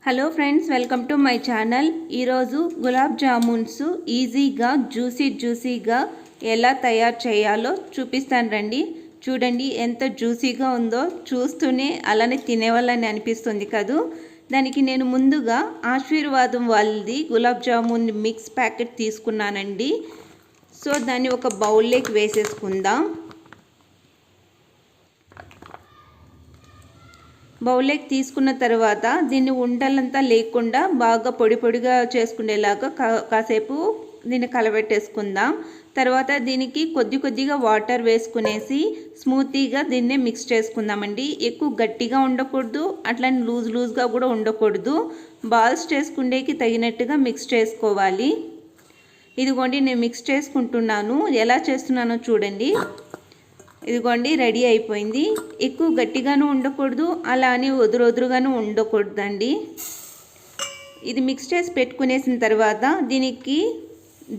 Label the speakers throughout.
Speaker 1: Hello friends, welcome to my channel. ఈరోజు గులాబ్ జామున్స్ ఈజీగా జ్యూసీగా ఎలా తయారు చేయాలో చూపిస్తాను రండి. చూడండి ఎంత జ్యూసీగా ఉందో, చూస్తూనే అలానే తినేవాళ్ళని అనిపిస్తుంది కదూ. దానికి నేను ముందుగా ఆశీర్వాదం వాళ్ళది గులాబ్ జామున్ మిక్స్ ప్యాకెట్ తీసుకున్నానండి. సో దాన్ని ఒక బౌల్లోకి వేసేసుకుందాం. బౌల్లోకి తీసుకున్న తర్వాత దీన్ని ఉండలంతా లేకుండా బాగా పొడిగా చేసుకునేలాగా కాసేపు దీన్ని కలబెట్టేసుకుందాం. తర్వాత దీనికి కొద్దిగా వాటర్ వేసుకునేసి స్మూతీగా దీన్నే మిక్స్ చేసుకుందామండి. ఎక్కువ గట్టిగా ఉండకూడదు, అట్లనే లూజ్గా కూడా ఉండకూడదు. బాల్స్ చేసుకునేకి తగినట్టుగా మిక్స్ చేసుకోవాలి. ఇదిగోండి నేను మిక్స్ చేసుకుంటున్నాను. ఎలా చేస్తున్నానో చూడండి. ఇదిగోండి రెడీ అయిపోయింది. ఎక్కువ గట్టిగాను ఉండకూడదు, అలా అని వదురుగాను ఉండకూడదండి. ఇది మిక్స్ చేసి పెట్టుకునేసిన తర్వాత దీనికి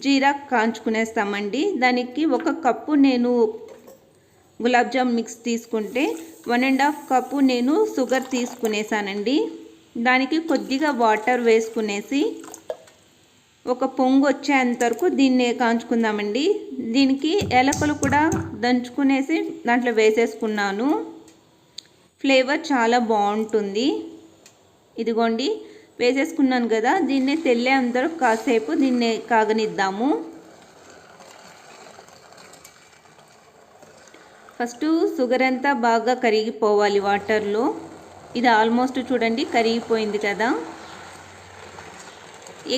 Speaker 1: జీరా కాంచుకునేస్తామండి. దానికి 1 కప్పు నేను గులాబ్ జామ్ మిక్స్ తీసుకుంటే 1.5 కప్పు నేను షుగర్ తీసుకునేసానండి. దానికి కొద్దిగా వాటర్ వేసుకునేసి ఒక పొంగు వచ్చేంత వరకు దీన్ని కాంచుకుందామండి. దీనికి ఏలకలు కూడా దంచుకునేసి దాంట్లో వేసేసుకున్నాను. ఫ్లేవర్ చాలా బాగుంటుంది. ఇదిగోండి వేసేసుకున్నాను కదా, దీన్నే తెల్లే అందరూ కాసేపు దీన్నే కాగనిద్దాము. ఫస్ట్ షుగర్ అంతా బాగా కరిగిపోవాలి వాటర్లో. ఇది ఆల్మోస్ట్ చూడండి కరిగిపోయింది కదా.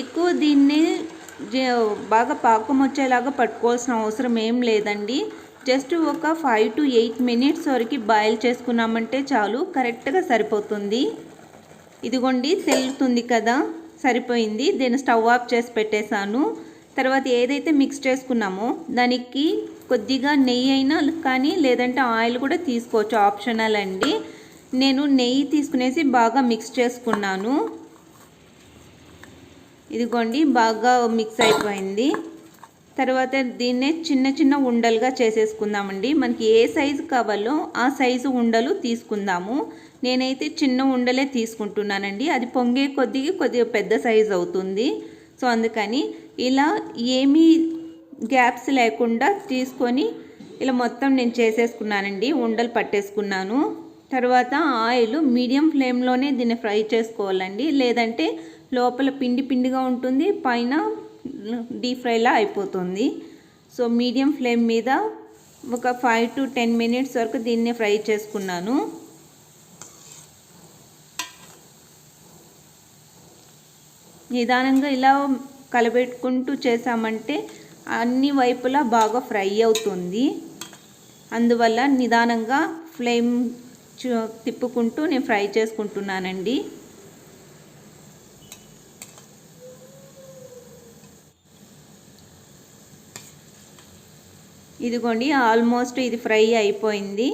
Speaker 1: ఎక్కువ దీన్ని బాగా పాకం వచ్చేలాగా పట్టుకోవాల్సిన అవసరం ఏం లేదండి. జస్ట్ ఒక 5 to 8 minutes వరకు బాయిల్ చేసుకున్నామంటే చాలు, కరెక్ట్గా సరిపోతుంది. ఇదిగోండి తెల్లుతుంది కదా, సరిపోయింది. దీన్ని స్టవ్ ఆఫ్ చేసి పెట్టేశాను. తర్వాత ఏదైతే మిక్స్ చేసుకున్నామో దానికి కొద్దిగా నెయ్యి అయినా కానీ లేదంటే ఆయిల్ కూడా తీసుకోవచ్చు, ఆప్షనల్ అండి. నేను నెయ్యి తీసుకునేసి బాగా మిక్స్ చేసుకున్నాను. ఇదిగోండి బాగా మిక్స్ అయిపోయింది. తర్వాత దీన్నే చిన్న ఉండలుగా చేసేసుకుందామండి. మనకి ఏ సైజు కావాలో ఆ సైజు ఉండలు తీసుకుందాము. నేనైతే చిన్న ఉండలే తీసుకుంటున్నానండి. అది పొంగే కొద్దిగా పెద్ద సైజు అవుతుంది. సో అందుకని ఇలా ఏమీ గ్యాప్స్ లేకుండా తీసుకొని ఇలా మొత్తం నేను చేసేసుకున్నానండి. ఉండలు పట్టేసుకున్నాను. తర్వాత ఆయిల్ మీడియం ఫ్లేమ్లోనే దీన్ని ఫ్రై చేసుకోవాలండి, లేదంటే లోపల పిండిగా ఉంటుంది, పైన డీప్ ఫ్రైలా అయిపోతుంది. సో మీడియం ఫ్లేమ్ మీద ఒక 5 to 10 minutes వరకు దీన్ని ఫ్రై చేసుకున్నాను. నిదానంగా ఇలా కలబెట్టుకుంటూ చేసామంటే అన్ని వైపులా బాగా ఫ్రై అవుతుంది. అందువల్ల నిదానంగా ఫ్లేమ్ తిప్పుకుంటూ నేను ఫ్రై చేసుకుంటున్నానండి. ఇదిగోండి ఆల్మోస్ట్ ఇది ఫ్రై అయిపోయింది.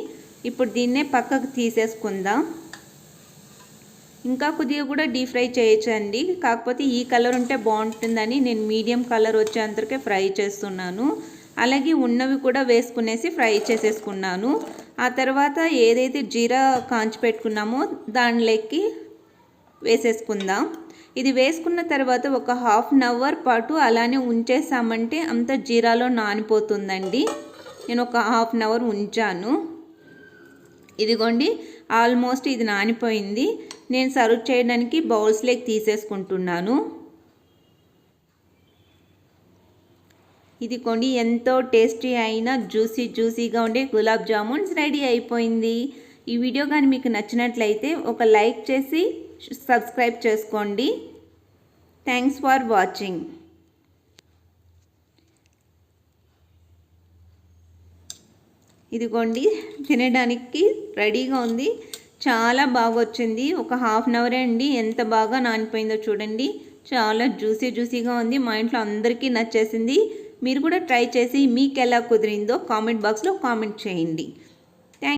Speaker 1: ఇప్పుడు దీన్నే పక్కకు తీసేసుకుందాం. ఇంకా కొద్దిగా కూడా డీప్ ఫ్రై చేయొచ్చండి, కాకపోతే ఈ కలర్ ఉంటే బాగుంటుందని నేను మీడియం కలర్ వచ్చేంతకే ఫ్రై చేస్తున్నాను. అలాగే ఉన్నవి కూడా వేసుకునేసి ఫ్రై చేసేసుకున్నాను. ఆ తర్వాత ఏదైతే జీరా కాంచి పెట్టుకున్నామో దానిలోకి వేసేసుకుందాం. ఇది వేసుకున్న తర్వాత ఒక 1/2 hour పాటు అలానే ఉంచేసామంటే అంత జీరాలో నానిపోతుందండి. నేను ఒక 1/2 hour ఉంచాను. ఇదిగోండి ఆల్మోస్ట్ ఇది నానిపోయింది. నేను సర్వ్ చేయడానికి బౌల్స్లోకి తీసేసుకుంటున్నాను. ఇదిగోండి ఎంతో టేస్టీ అయిన జ్యూసీగా ఉండే గులాబ్ జామున్స్ రెడీ అయిపోయింది. ఈ వీడియో కానీ మీకు నచ్చినట్లయితే ఒక లైక్ చేసి సబ్స్క్రైబ్ చేసుకోండి. Thanks for watching. ఇదిగోండి తినడానికి రెడీగా ఉంది. చాలా బాగా వచ్చింది. ఒక 1/2 hour అండి. ఎంత బాగా నానిపోయిందో చూడండి. చాలా జ్యూసీగా ఉంది. మా ఇంట్లో అందరికీ నచ్చేసింది. మీరు కూడా ట్రై చేసి మీకు ఎలా కుదిరిందో కామెంట్ బాక్స్లో కామెంట్ చేయండి.